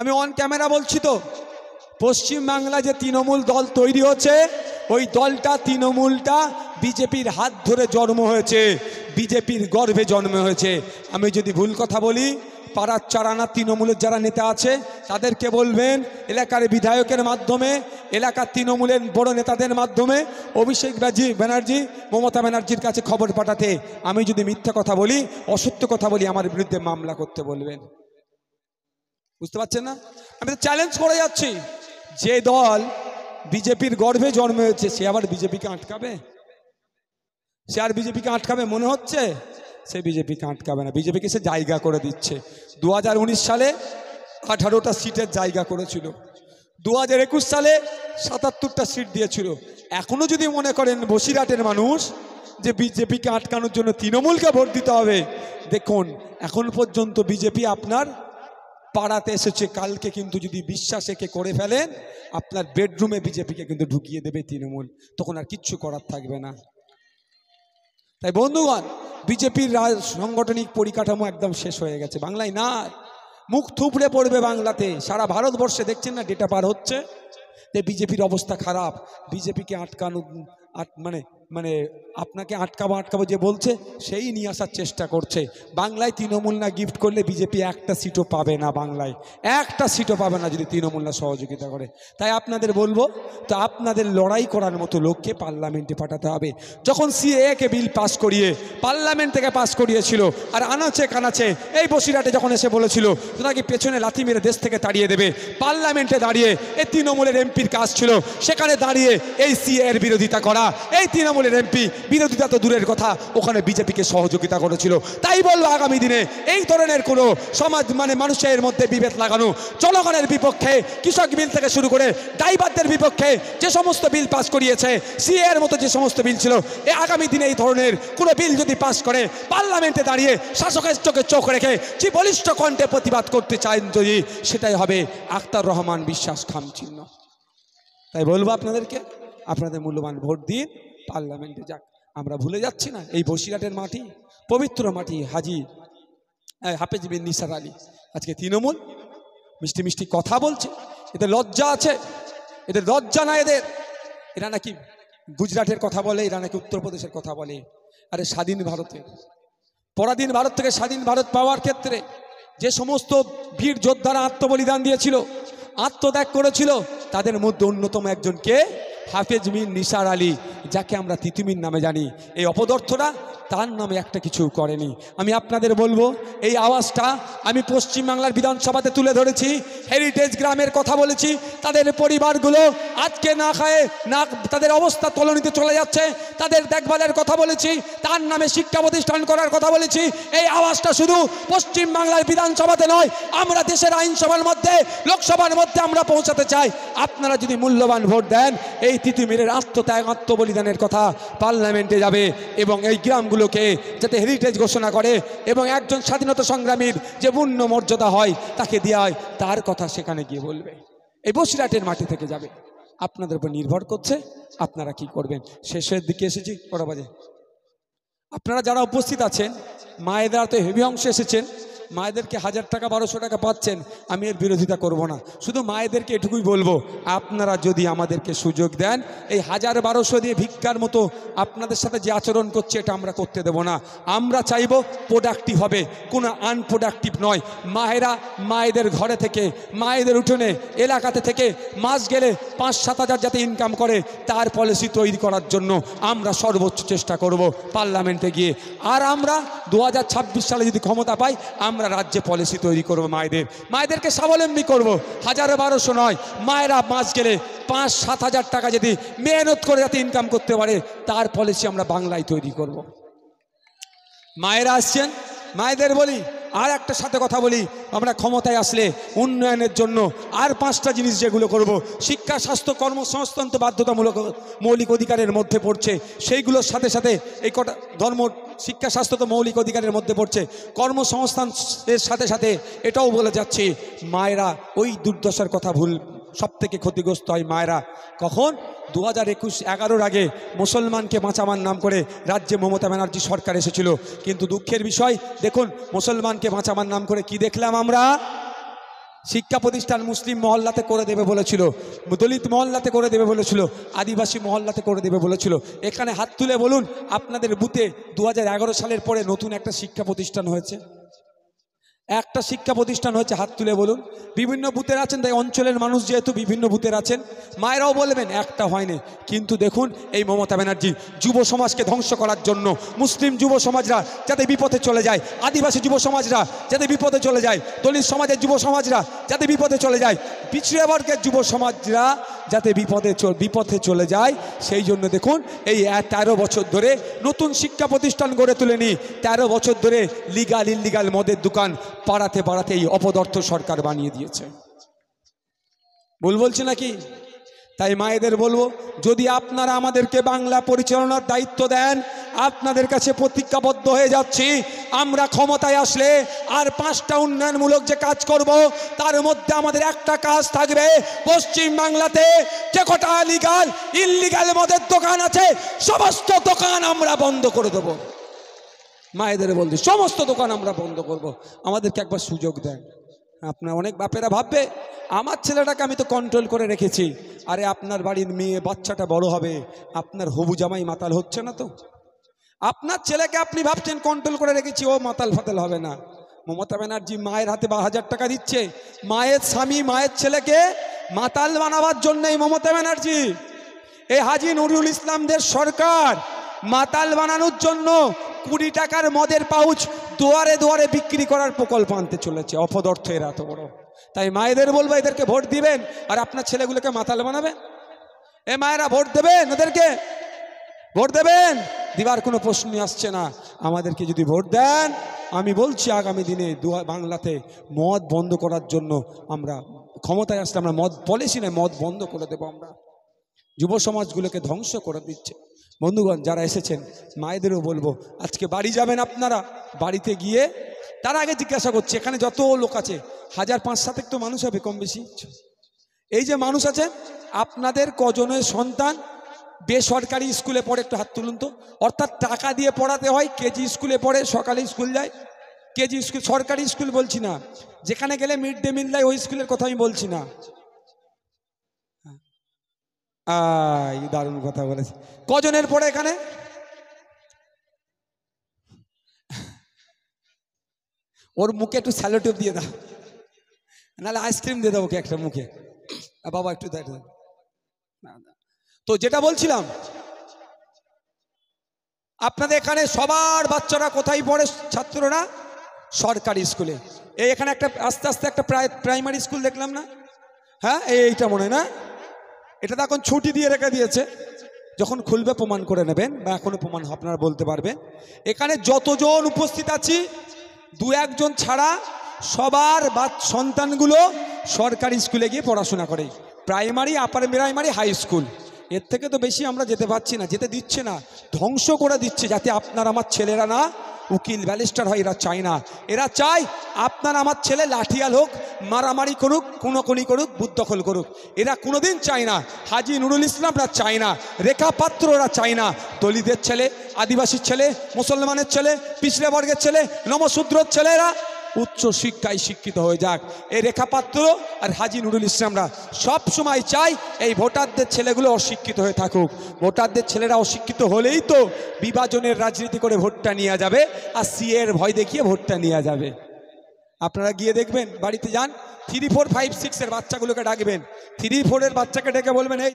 আমি on camera বলছি তো, পশ্চিম বাংলা যে তৃণমূল দল তৈরি হচ্ছে, ওই দলটা তৃণমূলটা বিজেপির হাত ধরে জন্ম হয়েছে, বিজেপির গর্ভে জন্ম হয়েছে। আমি যদি ভুল কথা বলি, পাড়ার চারানা তৃণমূলের যারা নেতা আছে তাদেরকে বলবেন এলাকার বিধায়কের মাধ্যমে, এলাকার তৃণমূলের বড় নেতাদের মাধ্যমে অভিষেক ব্যানার্জি, মমতা ব্যানার্জির কাছে খবর পাঠাতে। আমি যদি মিথ্যা কথা বলি, অসত্য কথা বলি, আমার বিরুদ্ধে মামলা করতে বলবেন। বুঝতে পারছেন না? আমি তো চ্যালেঞ্জ করে যাচ্ছি, যে দল বিজেপির গর্ভে জন্ম হয়েছে সে আবার বিজেপিকে আটকাবে? সে আর বিজেপিকে আটকাবে মনে হচ্ছে? সে বিজেপিকে আটকাবে না, বিজেপিকে সে জায়গা করে দিচ্ছে। 2019 সালে 18টা সিটের জায়গা করেছিল, 2021 সালে 77টা সিট দিয়েছিল। এখনো যদি মনে করেন বসিরহাটের মানুষ যে বিজেপিকে আটকানোর জন্য তৃণমূলকে ভোট দিতে হবে, দেখুন এখন পর্যন্ত বিজেপি আপনার পাড়াতে এসেছে, কালকে কিন্তু যদি বিশ্বাস একে করে ফেলেন, আপনার বেডরুমে বিজেপিকে কিন্তু ঢুকিয়ে দেবে তৃণমূল, তখন আর কিচ্ছু করার থাকবে না। তাই বন্ধুগণ, বিজেপির সাংগঠনিক পরিকাঠামো একদম শেষ হয়ে গেছে, বাংলায় না, মুখ থুবড়ে পড়বে বাংলাতে। সারা ভারতবর্ষে দেখছেন না, ডেটা পার হচ্ছে যে বিজেপির অবস্থা খারাপ। বিজেপিকে আটকানো মানে আপনাকে আটকাবো যে বলছে সেই নিয়ে আসার চেষ্টা করছে। বাংলায় তৃণমূল না গিফট করলে বিজেপি একটা সিটও পাবে না, বাংলায় একটা সিটও পাবে না যদি তৃণমূল না সহযোগিতা করে। তাই আপনাদের বলবো, তো আপনাদের লড়াই করার মতো লোককে পার্লামেন্টে পাঠাতে হবে। যখন সিএএ বিল পাস করিয়ে পার্লামেন্ট থেকে পাস করিয়েছিল, আর আনাচে কানাচে এই বসিরহাটে যখন এসে বলেছিল নাকি পেছনে লাথি মেরে দেশ থেকে তাড়িয়ে দেবে, পার্লামেন্টে দাঁড়িয়ে এই তৃণমূলের এমপির কাজ ছিল সেখানে দাঁড়িয়ে এই সিএএর বিরোধিতা করা। এই তৃণমূলের এমপি বিরোধিতা তো দূরের কথা, ওখানে বিজেপিকে সহযোগিতা করেছিল। তাই বলবো, আগামী দিনে এই ধরনের কোনো সমাজ মানুষের মধ্যে বিভেদ লাগানো, জনগণের বিপক্ষে, কৃষক বিল থেকে শুরু করে ড্রাইভারদের বিপক্ষে যে সমস্ত বিল পাস করিয়েছে, সিএর মতো যে সমস্ত বিল ছিল, এই আগামী দিনে এই ধরনের কোনো বিল যদি পাস করে পার্লামেন্টে দাঁড়িয়ে শাসকের চোখে চোখ রেখে যে বলিষ্ঠ কণ্ঠে প্রতিবাদ করতে চান, যদি সেটাই হবে আখতার রহমান বিশ্বাস খামচিহ্ন। তাই বলবো আপনাদেরকে, আপনাদের মূল্যবান ভোট দিন, পার্লামেন্টে যাক। আমরা ভুলে যাচ্ছি না, এই বসিরহাটের মাটি, পবিত্র মাটি, হাফেজ বিন নিসার আলী, আজকে তৃণমূল মিষ্টি মিষ্টি কথা বলছে। এদের লজ্জা আছে? এদের লজ্জা না এদের? এরা নাকি গুজরাটের কথা বলে, এরা নাকি উত্তরপ্রদেশের কথা বলে। আরে স্বাধীন ভারতের, পরাধীন ভারত থেকে স্বাধীন ভারত পাওয়ার ক্ষেত্রে যে সমস্ত বীর যোদ্ধারা আত্মবলিদান দিয়েছিল, আত্মত্যাগ করেছিল, তাদের মধ্যে অন্যতম একজনকে হাফেজ বিন নিসার আলী, যাকে আমরা তিতুমির নামে জানি। এই অপদার্থরা তার নামে একটা কিছু করেনি। আমি আপনাদের বলবো, এই আওয়াজটা আমি পশ্চিমবাংলার বিধানসভাতে তুলে ধরেছি, হেরিটেজ গ্রামের কথা বলেছি, তাদের পরিবারগুলো আজকে না খায় না, তাদের অবস্থা তলানিতে চলে যাচ্ছে, তাদের দেখভালের কথা বলেছি, তার নামে শিক্ষা প্রতিষ্ঠান করার কথা বলেছি। এই আওয়াজটা শুধু পশ্চিমবাংলার বিধানসভাতে নয়, আমরা দেশের আইনসভার মধ্যে, লোকসভার মধ্যে আমরা পৌঁছাতে চাই। আপনারা যদি মূল্যবান ভোট দেন, এই তিতুমিরের আত্মত্যাগ, আত্মবলিদানের কথা পার্লামেন্টে যাবে এবং এই গ্রামগুলোকে যাতে হেরিটেজ ঘোষণা করে এবং একজন স্বাধীনতা সংগ্রামীর যে পূর্ণ মর্যাদা হয় তাকে দেওয়া হয়, তার কথা সেখানে গিয়ে বলবে, এই বসিরহাটের মাটি থেকে যাবে। আপনাদের উপর নির্ভর করছে আপনারা কি করবেন। শেষের দিকে এসেছি, কটা বাজে? আপনারা যারা উপস্থিত আছেন, মায়েরা তো হেভি অংশে এসেছেন, মায়েদেরকে 1000 টাকা 1200 টাকা পাচ্ছেন, আমি এর বিরোধিতা করব না। শুধু মায়েদেরকে এটুকুই বলবো, আপনারা যদি আমাদেরকে সুযোগ দেন, এই 1000-1200 দিয়ে ভিক্ষার মতো আপনাদের সাথে যে আচরণ করছে এটা আমরা করতে দেব না। আমরা চাইব প্রোডাক্টিভ হবে, কোনো আনপ্রোডাক্টিভ নয়। মায়েদের ঘরে থেকে, মায়েদের উঠোনে এলাকাতে থেকে মাস গেলে 5-7 হাজার যাতে ইনকাম করে, তার পলিসি তৈরি করার জন্য আমরা সর্বোচ্চ চেষ্টা করব পার্লামেন্টে গিয়ে। আর আমরা 2026 সালে যদি ক্ষমতা পাই, আমরা রাজ্যে পলিসি তৈরি করব, মায়েদেরকে স্বাবলম্বী করব। 1000-1200 নয়, মায়েরা মাস গেলে 5-7 হাজার টাকা যদি মেহনত করে যাতে ইনকাম করতে পারে, তার পলিসি আমরা বাংলায় তৈরি করব। মায়েরা আসছেন, মায়েদের বলি, আর একটা সাথে কথা বলি, আমরা ক্ষমতায় আসলে উন্নয়নের জন্য আর 5টা জিনিস যেগুলো করব, শিক্ষা, স্বাস্থ্য, কর্মসংস্থান তো বাধ্যতামূলক মৌলিক অধিকারের মধ্যে পড়ছে, সেইগুলোর সাথে সাথে এই কটা ধর্ম, শিক্ষা, স্বাস্থ্য তো মৌলিক অধিকারের মধ্যে পড়ছে, কর্মসংস্থানের সাথে সাথে এটাও বলে যাচ্ছি, মায়েরা ওই দুর্দশার কথা সব থেকে ক্ষতিগ্রস্ত হয় মায়েরা। কখন? 2011 আগে মুসলমানকে বাঁচাবার নাম করে রাজ্যে মমতা ব্যানার্জি সরকার এসেছিল, কিন্তু দুঃখের বিষয় দেখুন, মুসলমানকে বাঁচাবার নাম করে কি দেখলাম আমরা? শিক্ষা প্রতিষ্ঠান মুসলিম মহল্লাতে করে দেবে বলেছিল, দলিত মহল্লাতে করে দেবে বলেছিল, আদিবাসী মহল্লাতে করে দেবে বলেছিল। এখানে হাত তুলে বলুন আপনাদের বুথে 2011 সালের পরে নতুন একটা শিক্ষা প্রতিষ্ঠান হয়েছে? একটা শিক্ষা প্রতিষ্ঠান হয়েছে? হাত তুলে বলুন। বিভিন্ন বুথের আছেন, তাই অঞ্চলের মানুষ যেহেতু বিভিন্ন বুথের আছেন, মায়েরাও বলবেন একটা হয়নি। কিন্তু দেখুন এই মমতা ব্যানার্জি যুব সমাজকে ধ্বংস করার জন্য, মুসলিম যুব সমাজরা যাতে বিপথে চলে যায়, আদিবাসী যুব সমাজরা যাতে বিপথে চলে যায়, দলিত সমাজের যুব সমাজরা যাতে বিপথে চলে যায়, পিছিয়ে বর্গের যুব সমাজরা যাতে বিপথে চলে যায়, সেই জন্য দেখুন এই 13 বছর ধরে নতুন শিক্ষা প্রতিষ্ঠান গড়ে তুলেনি। 13 বছর ধরে লিগাল ইল্লিগাল মদের দোকান পাড়াতে পাড়াতে এই অপদার্থ সরকার বানিয়ে দিয়েছে। ভুল বলছি নাকি? তাই মায়েদের বলবো, যদি আপনারা আমাদেরকে বাংলা পরিচালনার দায়িত্ব দেন, আপনাদের কাছে প্রতিজ্ঞাবদ্ধ হয়ে যাচ্ছি, আমরা ক্ষমতায় আসলে আর 5টা উন্নয়নমূলক যে কাজ করব, তার মধ্যে আমাদের একটা কাজ থাকবে, পশ্চিম বাংলাতে যে কটা লিগাল ইল্লিগাল মদের দোকান আছে সমস্ত দোকান আমরা বন্ধ করে দেব। মায়েদের বলছি সমস্ত দোকান আমরা বন্ধ করব, আমাদেরকে একবার সুযোগ দেন। আপনার অনেক বাপেরা ভাববে আমার ছেলেটাকে আমি তো কন্ট্রোল করে রেখেছি, আরে আপনার বাড়ির মেয়ে বাচ্চাটা বড় হবে, আপনার হবু জামাই মাতাল হচ্ছে না তো? আপনার ছেলেকে আপনি ভাবছেন কন্ট্রোল করে রেখেছি, ও মাতাল ফাতাল হবে না। মমতা ব্যানার্জি মায়ের হাতে 12,000 টাকা দিচ্ছে, মায়ের স্বামী মায়ের ছেলেকে মাতাল বানাবার জন্যই মমতা ব্যানার্জি, এই হাজী নুরুল ইসলামদের সরকার মাতাল বানানোর জন্য 20 টাকার মদের পাউচ দুয়ারে দুয়ারে বিক্রি করার প্রকল্প আনতে চলেছে। অপদার্থ এরা এত বড়। তাই মায়েদের বলবো এদেরকে ভোট দিবেন আর আপনার ছেলেগুলোকে মাতাল বানাবেন। এ মায়েরা ভোট দেবেন, ওদেরকে ভোট দেবেন, দিবার কোনো প্রশ্নই আসছে না। আমাদেরকে যদি ভোট দেন, আমি বলছি আগামী দিনে বাংলাতে মদ বন্ধ করার জন্য আমরা ক্ষমতায় আসলে আমরা মদ পলিসি নয়, মদ বন্ধ করে দেবো আমরা। যুব সমাজগুলোকে ধ্বংস করে দিচ্ছে। বন্ধুগণ যারা এসেছেন মায়েদেরও বলবো, আজকে বাড়ি যাবেন আপনারা, বাড়িতে গিয়ে তার আগে জিজ্ঞাসা করছি এখানে যত লোক আছে 1000-500 তো মানুষ হবে কম বেশি। এই যে মানুষ আছে আপনাদের কজনের সন্তান বেসরকারি স্কুলে পড়ে? একটু হাত তুলুন তো। অর্থাৎ টাকা দিয়ে পড়াতে হয়, কেজি স্কুলে পড়ে, সকালে স্কুল যায়, কেজি স্কুল, সরকারি স্কুল বলছি না, যেখানে গেলে মিড ডে মিল দেয় ওই স্কুলের কথা আমি বলছি না। দারুণ কথা বলেছে। কজনের পড়ে এখানে? ওর মুখে একটু স্যালোটিপ দিয়ে দাও, নাহলে আইসক্রিম দিয়ে দাও ওকে একটা মুখে। বাবা একটু দেখ। তো যেটা বলছিলাম, আপনাদের এখানে সবার বাচ্চারা কোথায় পড়ে? ছাত্ররা সরকারি স্কুলে। এই এখানে একটা আস্তে আস্তে একটা প্রাইমারি স্কুল দেখলাম না? হ্যাঁ এইটা মনে হয় না, এটা তো এখন ছুটি দিয়ে রেখে দিয়েছে, যখন খুলবে প্রমাণ করে নেবেন, বা এখনো প্রমাণ আপনারা বলতে পারবেন। এখানে যতজন উপস্থিত আছি 2-1 জন ছাড়া সবার সন্তানগুলো সরকারি স্কুলে গিয়ে পড়াশোনা করে, primary, upper primary, high school. এর থেকে তো বেশি আমরা যেতে পারছি না, যেতে দিচ্ছে না, ধ্বংস করে দিচ্ছে, যাতে আপনার আমার ছেলেরা না উকিল ব্যারিস্টার হয়। এরা চায় না, এরা চায় আপনার আমার ছেলে লাঠিয়াল হোক, মারামারি করুক, খুনোখুনি করুক, বুথ দখল করুক। এরা কোনোদিন চায় না। হাজী নুরুল ইসলামরা চায় না, রেখা পাত্ররা চায় না। দলিতের ছেলে, আদিবাসীর ছেলে, মুসলমানের ছেলে, পিছড়ে বর্গের ছেলে, নমশূদ্রর ছেলেরা উচ্চ শিক্ষায় শিক্ষিত হয়ে যাক। এই রেখা পাত্র আর হাজী নুরুল ইসলামরা সব সময় চাই এই ভোটারদের ছেলেগুলো অশিক্ষিত হয়ে থাকুক। ভোটারদের ছেলেরা অশিক্ষিত হলেই তো বিভাজনের রাজনীতি করে ভোটটা নিয়ে যাবে, আর সিএর ভয় দেখিয়ে ভোটটা নিয়ে যাবে। আপনারা গিয়ে দেখবেন, বাড়িতে যান, 3, 4, 5, 6 এর বাচ্চাগুলোকে ডাকবেন, 3, 4 এর বাচ্চাকে ডেকে বলবেন, এই